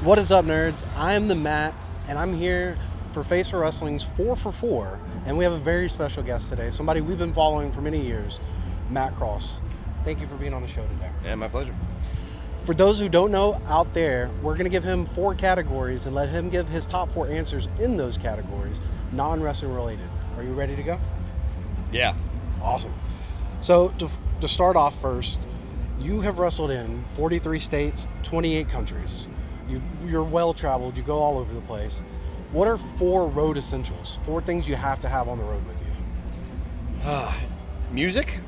What is up, nerds? I am the Matt, and I'm here for Face for Wrestling's 4 for 4, and we have a very special guest today, somebody we've been following for many years, Matt Cross. Thank you for being on the show today. Yeah, my pleasure. For those who don't know out there, we're going to give him 4 categories and let him give his top 4 answers in those categories, non-wrestling related. Are you ready to go? Yeah. Awesome. So to start off first, you have wrestled in 43 states, 28 countries. You're well-traveled. You go all over the place. What are 4 road essentials? 4 things you have to have on the road with you? Music.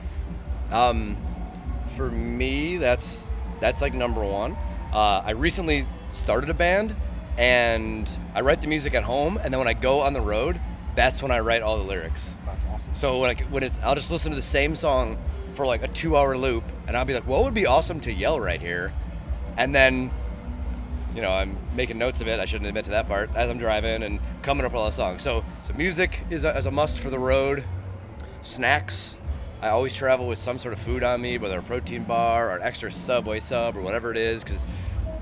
For me, that's like number 1. I recently started a band, and I write the music at home, and then when I go on the road, that's when I write all the lyrics. That's awesome. So I'll just listen to the same song for like a 2-hour loop, and I'll be like, what would be awesome to yell right here? And then, I'm making notes of it. I shouldn't admit to that part as I'm driving and coming up with all the songs. So music is a must for the road. Snacks. I always travel with some sort of food on me, whether a protein bar or an extra Subway sub or whatever it is, because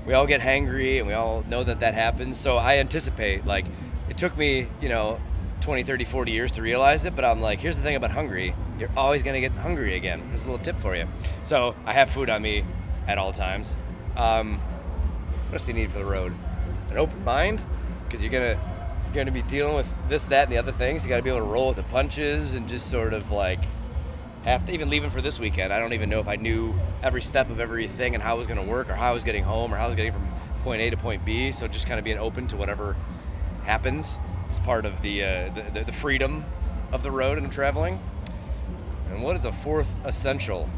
we all get hangry and we all know that happens. So I anticipate, it took me, 20, 30, 40 years to realize it, but I'm like, here's the thing about hungry. You're always going to get hungry again. Here's a little tip for you. So I have food on me at all times. What else do you need for the road? An open mind, because you're gonna be dealing with this, that, and the other things. You got to be able to roll with the punches and just sort of have to, even leaving for this weekend, I don't even know if I knew every step of everything and how it was going to work or how I was getting home or how I was getting from point A to point B. So just kind of being open to whatever happens is part of the freedom of the road and traveling. And what is a 4th essential?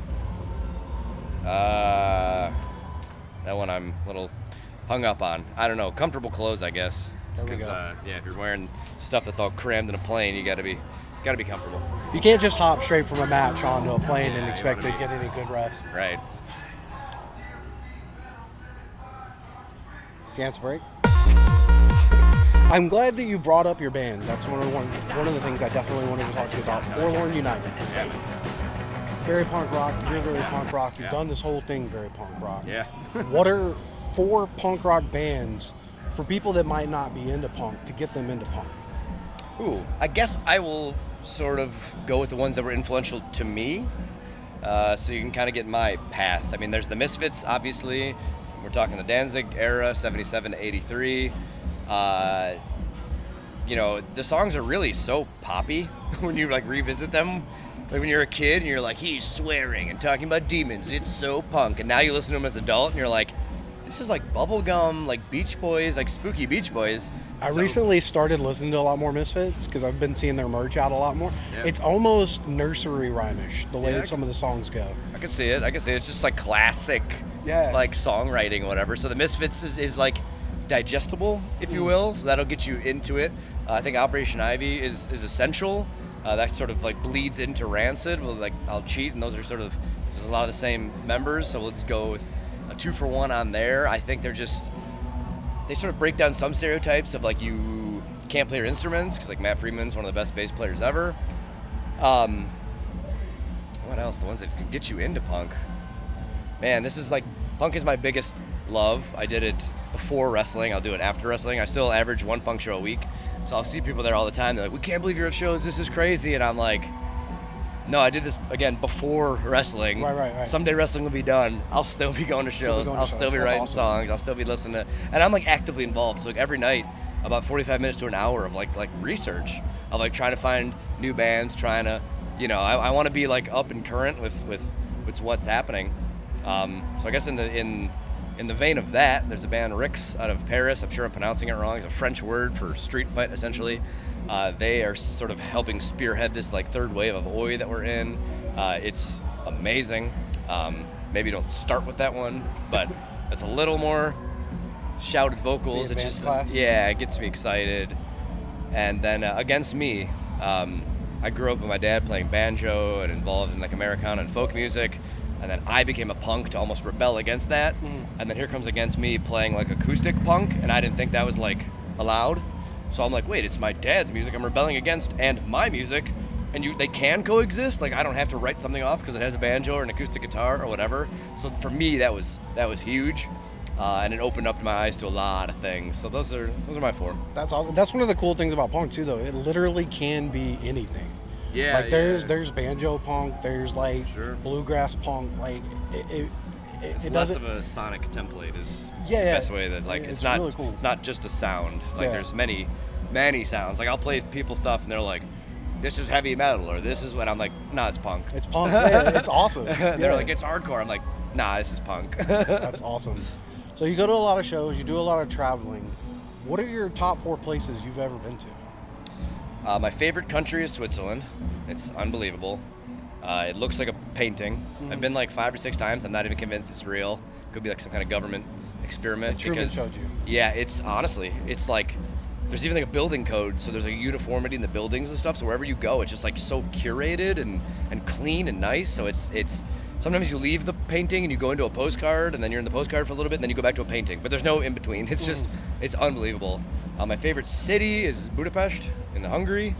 That one I'm a little hung up on. I don't know. Comfortable clothes, I guess. There we go. If you're wearing stuff that's all crammed in a plane, you gotta be comfortable. You can't just hop straight from a match onto a plane and expect to get any good rest. Right. Dance break. I'm glad that you brought up your band. That's one of the things I definitely wanted to talk to you about. Forlorn United. Yeah. Very punk rock. You're very punk rock. You've done this whole thing very punk rock. Yeah. What are 4 punk rock bands for people that might not be into punk to get them into punk? Ooh, I guess I will sort of go with the ones that were influential to me, so you can kind of get my path. I mean, there's the Misfits, obviously. We're talking the Danzig era, 77 to 83. The songs are really so poppy when you revisit them. Like when you're a kid and you're like, he's swearing and talking about demons, it's so punk. And now you listen to them as an adult and you're like, this is like bubblegum, like Beach Boys, like spooky Beach Boys. I recently started listening to a lot more Misfits because I've been seeing their merch out a lot more. Yeah. It's almost nursery rhyme-ish, the way that some of the songs go. I can see it. It's just like classic, like songwriting or whatever. So the Misfits is like digestible, if you will. So that'll get you into it. I think Operation Ivy is essential. That sort of bleeds into Rancid. I'll cheat, and those are there's a lot of the same members. So we'll just go with a 2 for 1 on there. I think they sort of break down some stereotypes of you can't play your instruments, because Matt Freeman's one of the best bass players ever. What else? The ones that can get you into punk. Man, this is punk is my biggest love. I did it before wrestling. I'll do it after wrestling. I still average 1 punk show a week. So I'll see people there all the time. They're like, we can't believe you're at shows. This is crazy. And I'm like, no, I did this, again, before wrestling. Right. Someday wrestling will be done. I'll still be going to shows. I'll still be writing songs. I'll still be listening to, and I'm actively involved. So every night, about 45 minutes to an hour of research of trying to find new bands, trying to, I want to be up and current with what's happening. So I guess in the vein of that, there's a band Rix out of Paris. I'm sure I'm pronouncing it wrong. It's a French word for street fight, essentially. They are sort of helping spearhead this 3rd wave of Oi that we're in. It's amazing. Maybe don't start with that one, but it's a little more shouted vocals. It's just class. It gets me excited. And then Against Me, I grew up with my dad playing banjo and involved in Americana and folk music. And then I became a punk to almost rebel against that. And then here comes Against Me playing acoustic punk, and I didn't think that was allowed. So I'm wait, it's my dad's music I'm rebelling against, and my music, and they can coexist. I don't have to write something off because it has a banjo or an acoustic guitar or whatever. So for me, that was huge. and it opened up my eyes to a lot of things. So those are my 4. That's all. That's one of the cool things about punk too, though. It literally can be anything. Yeah, Like there's banjo punk, there's like Sure. bluegrass punk. Like It's it less doesn't. of a sonic template is Yeah, the yeah. best way that like It's it's not really cool. it's not just a sound. Like Yeah. there's many sounds. Like I'll play people stuff and they're like, this is heavy metal or this is what I'm like, nah, it's punk. It's punk. Yeah, it's awesome. They're Yeah. like, it's hardcore. I'm like, nah, this is punk. That's awesome. So you go to a lot of shows, you do a lot of traveling. What are your top 4 places you've ever been to? My favorite country is Switzerland. It's unbelievable. It looks like a painting. Mm-hmm. I've been like 5 or 6 times. I'm not even convinced it's real. Could be like some kind of government experiment. That Truman because showed you. Yeah, it's honestly, it's like there's even like a building code, so there's like a uniformity in the buildings and stuff. So wherever you go, it's just like so curated and clean and nice. So it's sometimes you leave the painting and you go into a postcard, and then you're in the postcard for a little bit, and then you go back to a painting. But there's no in between. It's just it's unbelievable. My favorite city is Budapest in Hungary.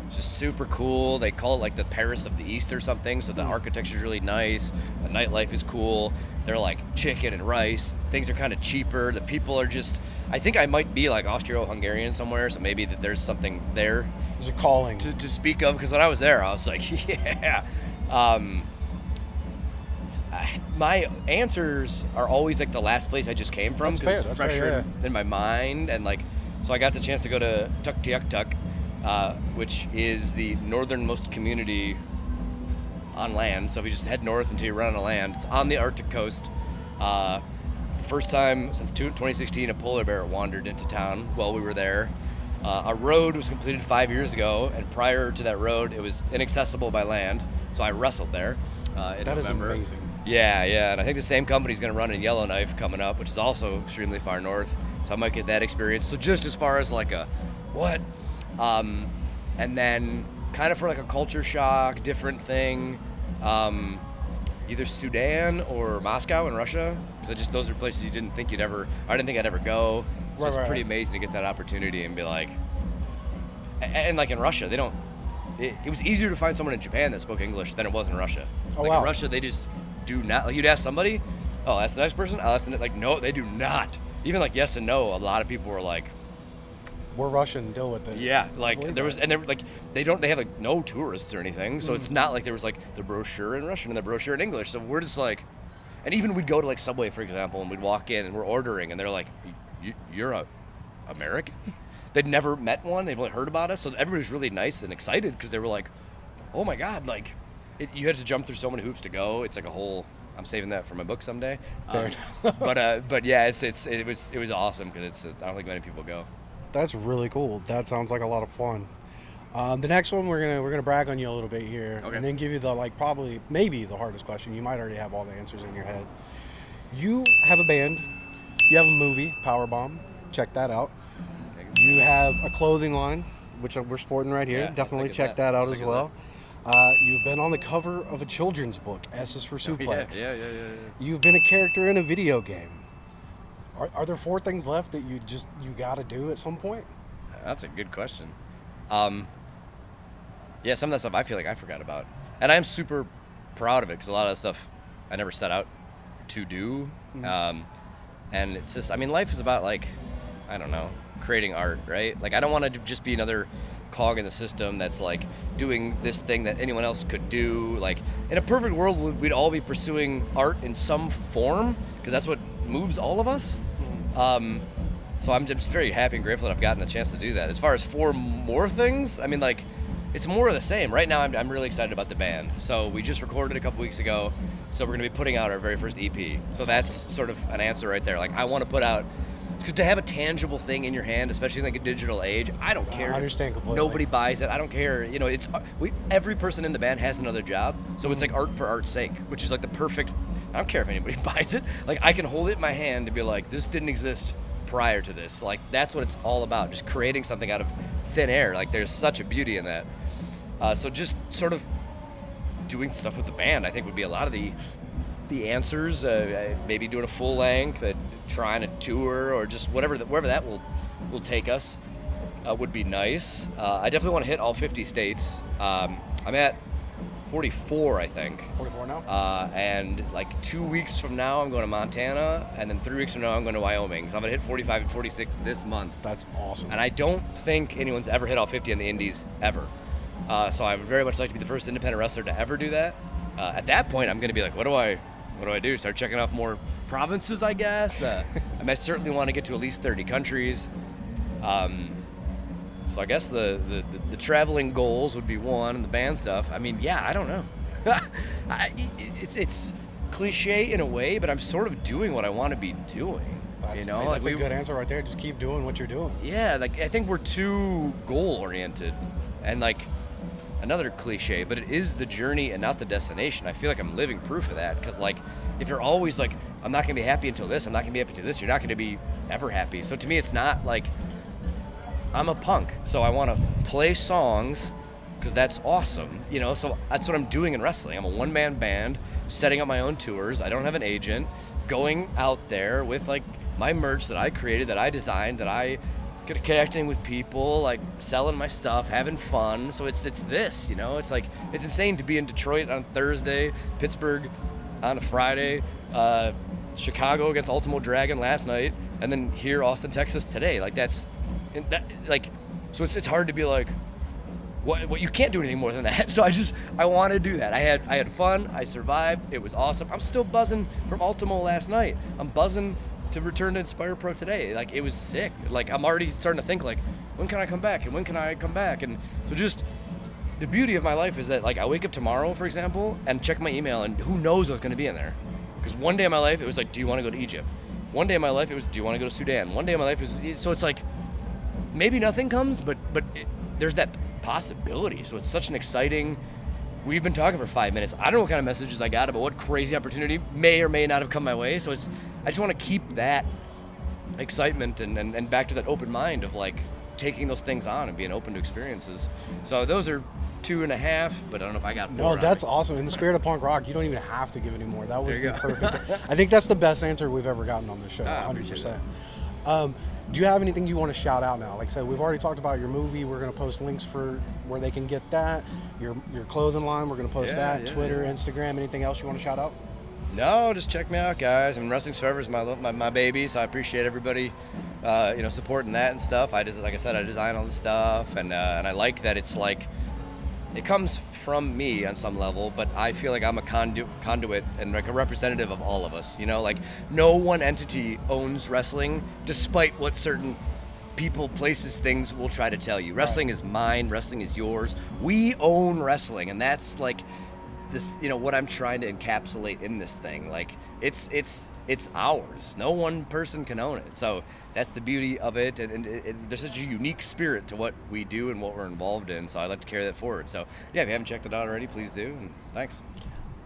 It's just super cool. They call it like the Paris of the East or something. So the architecture is really nice. The nightlife is cool. They're like chicken and rice. Things are kind of cheaper. The people are just. I think I might be like Austro-Hungarian somewhere. So maybe that there's something there There's a calling. to speak of. Because when I was there, I was like, yeah. My answers are always like the last place I just came from That's fair, because that's fresher fair, in my mind, and like so I got the chance to go to Yuk Tuk, which is the northernmost community on land. So if you just head north until you run out of land, it's on the Arctic coast. First time since 2016 a polar bear wandered into town while we were there. A road was completed 5 years ago, and prior to that road, it was inaccessible by land. So I wrestled there in That is November. amazing. Yeah, and I think the same company's going to run in Yellowknife coming up, which is also extremely far north. So I might get that experience. So just as far as like a what, and then kind of for like a culture shock, different thing, either Sudan or Moscow in Russia. Because those are places you didn't think I didn't think I'd ever go. So it's pretty amazing to get that opportunity and be like, and like in Russia, they don't. It was easier to find someone in Japan that spoke English than it was in Russia. Oh, like wow. in Russia, they just do not. Like you'd ask somebody, oh, that's the next person. Oh, that's the like no, they do not. Even like yes and no, a lot of people were like, We're Russian, deal with it. yeah, I like believe there that. was, and they like they have like no tourists or anything, so it's not like there was like the brochure in Russian and the brochure in English. So we're just like, and even we'd go to like Subway, for example, and we'd walk in and we're ordering, and they're like, you're a American? They'd never met one. They've only heard about us. So everybody's really nice and excited because they were like, oh my God, like you had to jump through so many hoops to go. It's like a whole, I'm saving that for my book someday. Fair But yeah, it was awesome because I don't think many people go. That's really cool. That sounds like a lot of fun. The next one we're gonna brag on you a little bit here, Okay. and then give you the probably maybe the hardest question. You might already have all the answers in your head. You have a band. You have a movie, Powerbomb. Check that out. You have a clothing line, which we're sporting right here. Yeah, Definitely sick as check that. that out Sick as as well. You've been on the cover of a children's book, S is for Suplex. Yeah. You've been a character in a video game. Are there 4 things left that you got to do at some point? That's a good question. Yeah, some of that stuff I feel like I forgot about, and I'm super proud of it because a lot of that stuff I never set out to do. And it's just, I mean, life is about like, I don't know, creating art, right? Like I don't want to just be another cog in the system that's like doing this thing that anyone else could do. Like in a perfect world, we'd all be pursuing art in some form because that's what moves all of us. So I'm just very happy and grateful that I've gotten a chance to do that. As far as 4 more things, I mean, like, it's more of the same. Right now, I'm really excited about the band. So we just recorded a couple weeks ago, so we're going to be putting out our very first EP. So that's sort of an answer right there. Like, I want to put out, because to have a tangible thing in your hand, especially in like a digital age, I don't care. I understand completely. Nobody buys it. I don't care. You know, every person in the band has another job, so it's like art for art's sake, which is like the perfect. I don't care if anybody buys it. Like I can hold it in my hand and be like, this didn't exist prior to this. Like that's what it's all about. Just creating something out of thin air. Like there's such a beauty in that. So just sort of doing stuff with the band, I think would be a lot of the answers. Maybe doing a full length, trying a tour, or just wherever that will take us would be nice. I definitely want to hit all 50 states. I'm at 44, I think. 44 now? And like 2 weeks from now, I'm going to Montana, and then 3 weeks from now, I'm going to Wyoming. So I'm going to hit 45 and 46 this month. That's awesome. And I don't think anyone's ever hit all 50 in the Indies, ever. So I would very much like to be the first independent wrestler to ever do that. At that point, I'm going to be like, what do I do? Start checking off more provinces, I guess. I certainly want to get to at least 30 countries. So I guess the traveling goals would be one, and the band stuff. I mean, yeah, I don't know. It's cliche in a way, but I'm sort of doing what I want to be doing. That's a good answer right there. Just keep doing what you're doing. Yeah, like I think we're too goal oriented, and like another cliche, but it is the journey and not the destination. I feel like I'm living proof of that, because like if you're always like, I'm not gonna be happy until this, I'm not gonna be happy until this, you're not gonna be ever happy. So to me, it's not like, I'm a punk, so I want to play songs because that's awesome, you know. So that's what I'm doing in wrestling. I'm a one-man band, setting up my own tours. I don't have an agent. Going out there with like my merch that I created, that I designed, that I connecting with people, like selling my stuff, having fun. So it's this, you know. It's like, it's insane to be in Detroit on Thursday, Pittsburgh on a Friday, Chicago against Ultimo Dragon last night, and then here Austin, Texas today. Like so it's hard to be like, what you can't do anything more than that. So I want to do that. I had fun. I survived. It was awesome. I'm still buzzing from Ultimo last night. I'm buzzing to return to Inspire Pro today. Like, it was sick. Like, I'm already starting to think like, when can I come back? And when can I come back? And so just the beauty of my life is that like I wake up tomorrow, for example, and check my email, and who knows what's going to be in there? Because one day in my life it was like, do you want to go to Egypt? One day in my life it was, do you want to go to Sudan? One day in my life is, so it's like, maybe nothing comes, but there's that possibility. So it's such an exciting. We've been talking for 5 minutes. I don't know what kind of messages I got about what crazy opportunity may or may not have come my way. So I just want to keep that excitement and back to that open mind of like taking those things on and being open to experiences. So those are 2.5, but I don't know if I got 4. No, that's awesome. In the spirit of punk rock, you don't even have to give any more. That was the perfect. I think that's the best answer we've ever gotten on this show. 100%. Do you have anything you want to shout out now? Like I said, we've already talked about your movie. We're going to post links for where they can get that. Your clothing line, we're going to post that. Twitter, Instagram, anything else you want to shout out? No, just check me out, guys. I mean, Wrestling's Forever is my baby, so I appreciate everybody, supporting that and stuff. Like I said, I design all the stuff, and I like that it's like, it comes from me on some level, but I feel like I'm a conduit and like a representative of all of us, you know, like no one entity owns wrestling, despite what certain people, places, things will try to tell you. Wrestling is mine, wrestling is yours. We own wrestling, and that's like this, you know, what I'm trying to encapsulate in this thing. Like it's ours. No one person can own it. So that's the beauty of it, and there's such a unique spirit to what we do and what we're involved in. So I'd like to carry that forward. So yeah, if you haven't checked it out already, please do. And thanks.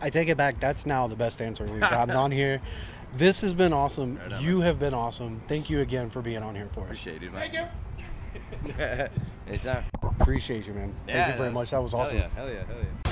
I take it back. That's now the best answer we've gotten on here. This has been awesome. You have been awesome. Thank you again for being on here for us. Appreciate it, man. Thank you. Anytime. Appreciate you, man. Thank you very much. That was awesome. Hell yeah.